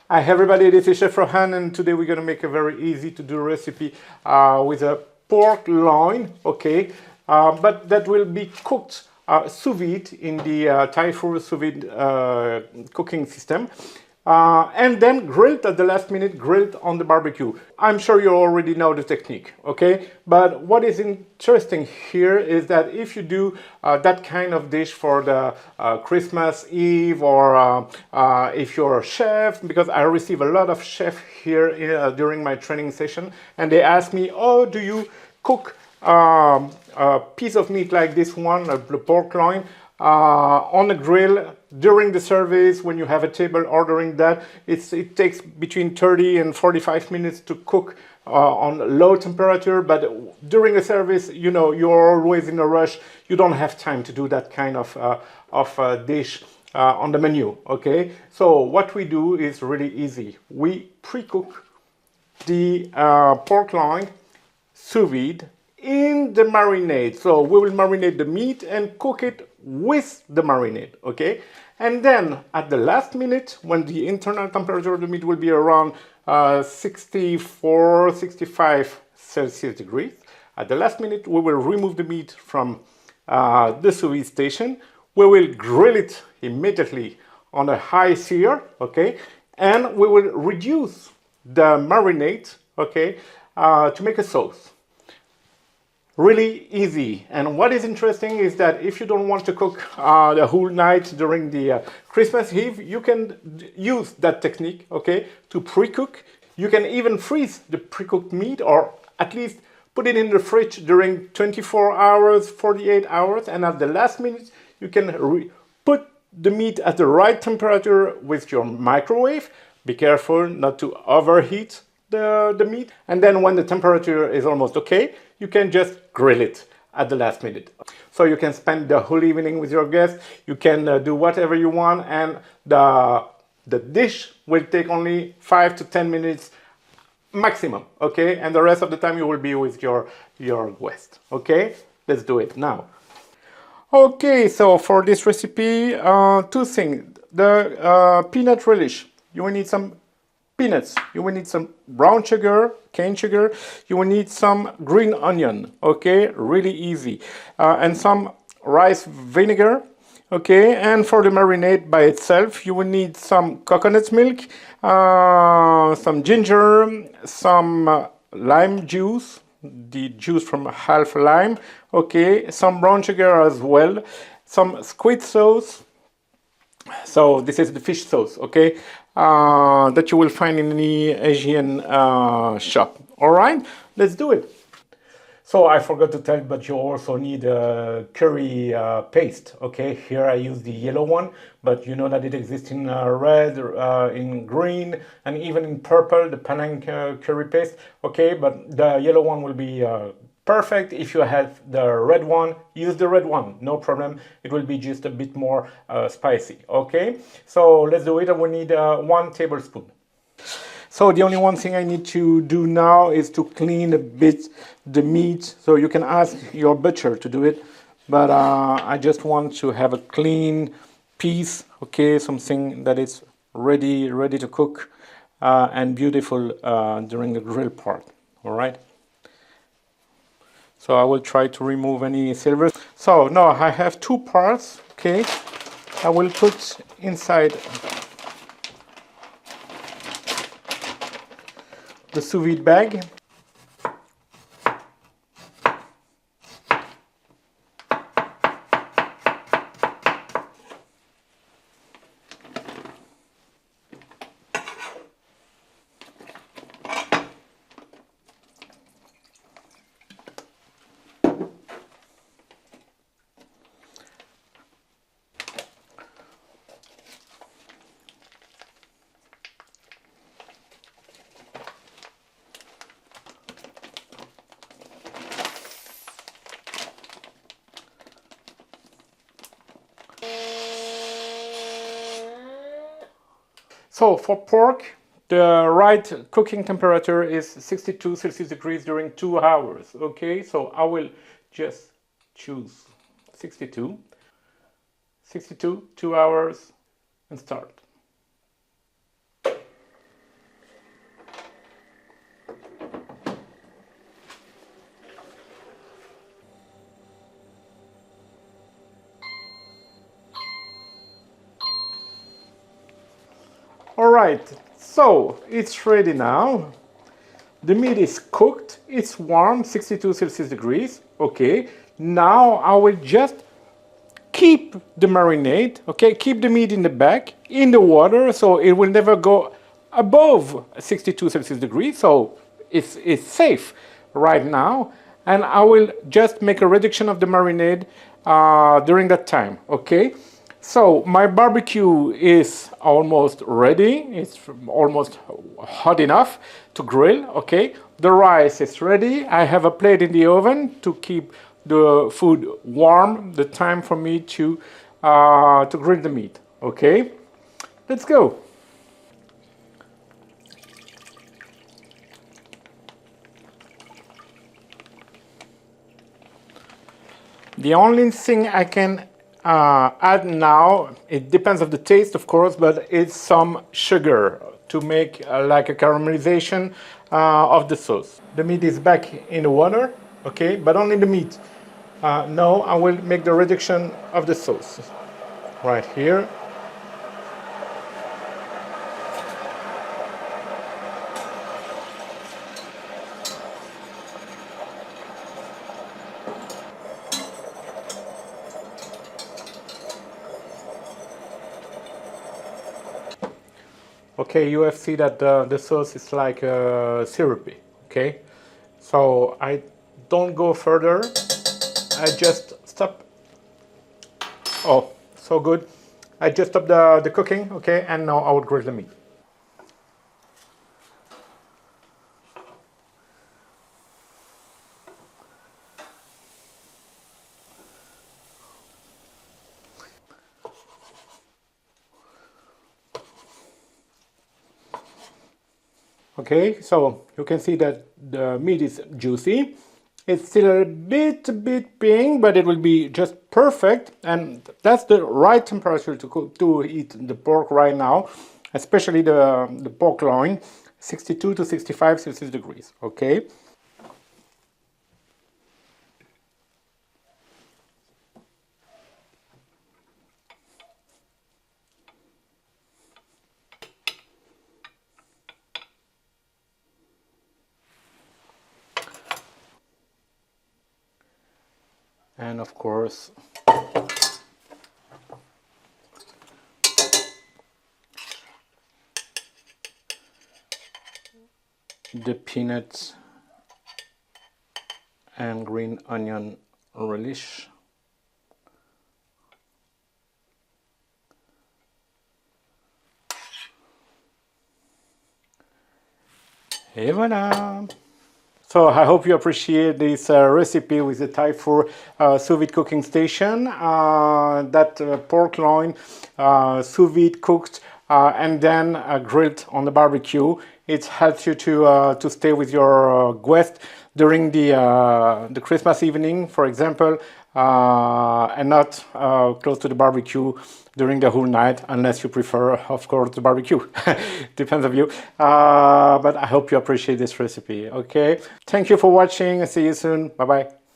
Hi everybody, this is Chef Rohan, and today we're going to make a very easy to do recipe with a pork loin, okay, but that will be cooked sous vide in the Thai-food sous vide cooking system. And then grilled at the last minute, grilled on the barbecue. I'm sure you already know the technique, okay? But what is interesting here is that if you do that kind of dish for the Christmas Eve, or if you're a chef, because I receive a lot of chefs here during my training session, and they ask me, oh, do you cook a piece of meat like this one, the pork loin, on the grill during the service when you have a table ordering that? It takes between 30 and 45 minutes to cook on low temperature, but during the service, you know, you're always in a rush. You don't have time to do that kind of dish on the menu, okay? So what we do is really easy. We pre-cook the pork loin sous vide in the marinade. So we will marinate the meat and cook it with the marinade, okay? And then at the last minute, when the internal temperature of the meat will be around 64, 65 Celsius degrees, at the last minute we will remove the meat from the sous vide station. We will grill it immediately on a high sear, okay? And we will reduce the marinade, okay, to make a sauce. Really easy. And what is interesting is that if you don't want to cook the whole night during the Christmas Eve, you can use that technique, okay, to pre-cook. You can even freeze the pre-cooked meat, or at least put it in the fridge during 24 hours, 48 hours, and at the last minute you can put the meat at the right temperature with your microwave. Be careful not to overheat the meat, and then when the temperature is almost okay, you can just grill it at the last minute. So you can spend the whole evening with your guests, you can do whatever you want, and the dish will take only 5 to 10 minutes maximum, okay? And the rest of the time you will be with your guest, okay? Let's do it now. Okay, so for this recipe, two things. The peanut relish, you will need some peanuts, you will need some brown sugar, cane sugar, you will need some green onion, okay, really easy, and some rice vinegar, okay. And for the marinade by itself, you will need some coconut milk, some ginger, some lime juice, the juice from half lime, okay, some brown sugar as well, some squid sauce. So this is the fish sauce, okay, that you will find in any Asian shop. All right, let's do it. So I forgot to tell you, but you also need a curry paste, okay? Here I use the yellow one, but you know that it exists in red, in green, and even in purple, the Penang curry paste, okay? But the yellow one will be perfect. If you have the red one, use the red one, no problem. It will be just a bit more spicy, okay? So let's do it. We need 1 tablespoon. So the only one thing I need to do now is to clean a bit the meat. So you can ask your butcher to do it, but I just want to have a clean piece, okay? Something that is ready to cook and beautiful during the grill part, all right? So I will try to remove any silver. So now I have 2 parts, okay? I will put inside the sous vide bag. So for pork, the right cooking temperature is 62 Celsius degrees during 2 hours, okay? So I will just choose 62, 2 hours, and start. All right, so it's ready now. The meat is cooked, it's warm, 62 Celsius degrees. Okay, now I will just keep the marinade, okay, keep the meat in the back, in the water, so it will never go above 62 Celsius degrees, so it's safe right now. And I will just make a reduction of the marinade during that time, okay? So my barbecue is almost ready. It's almost hot enough to grill, okay? The rice is ready. I have a plate in the oven to keep the food warm, the time for me to grill the meat, okay? Let's go. The only thing I can add now, it depends on the taste of course, but it's some sugar to make like a caramelization of the sauce. The meat is back in the water, okay, but only the meat. Now I will make the reduction of the sauce right here. Okay, you have seen that the sauce is like syrupy, okay? So I don't go further, I just stop. Oh, so good. I just stop the cooking, okay, and now I will grill the meat. Okay, so you can see that the meat is juicy. It's still a bit pink, but it will be just perfect. And that's the right temperature to cook, to eat the pork right now, especially the pork loin, 62 to 65 Celsius degrees, okay? And of course, the peanut and green onion relish. Et voilà! So I hope you appreciate this recipe with the Thai for sous-vide cooking station. That pork loin sous-vide cooked and then grilled on the barbecue. It helps you to stay with your guest during the Christmas evening, for example, and not close to the barbecue during the whole night, unless you prefer, of course, the barbecue. Depends on you. But I hope you appreciate this recipe, okay? Thank you for watching. See you soon. Bye-bye.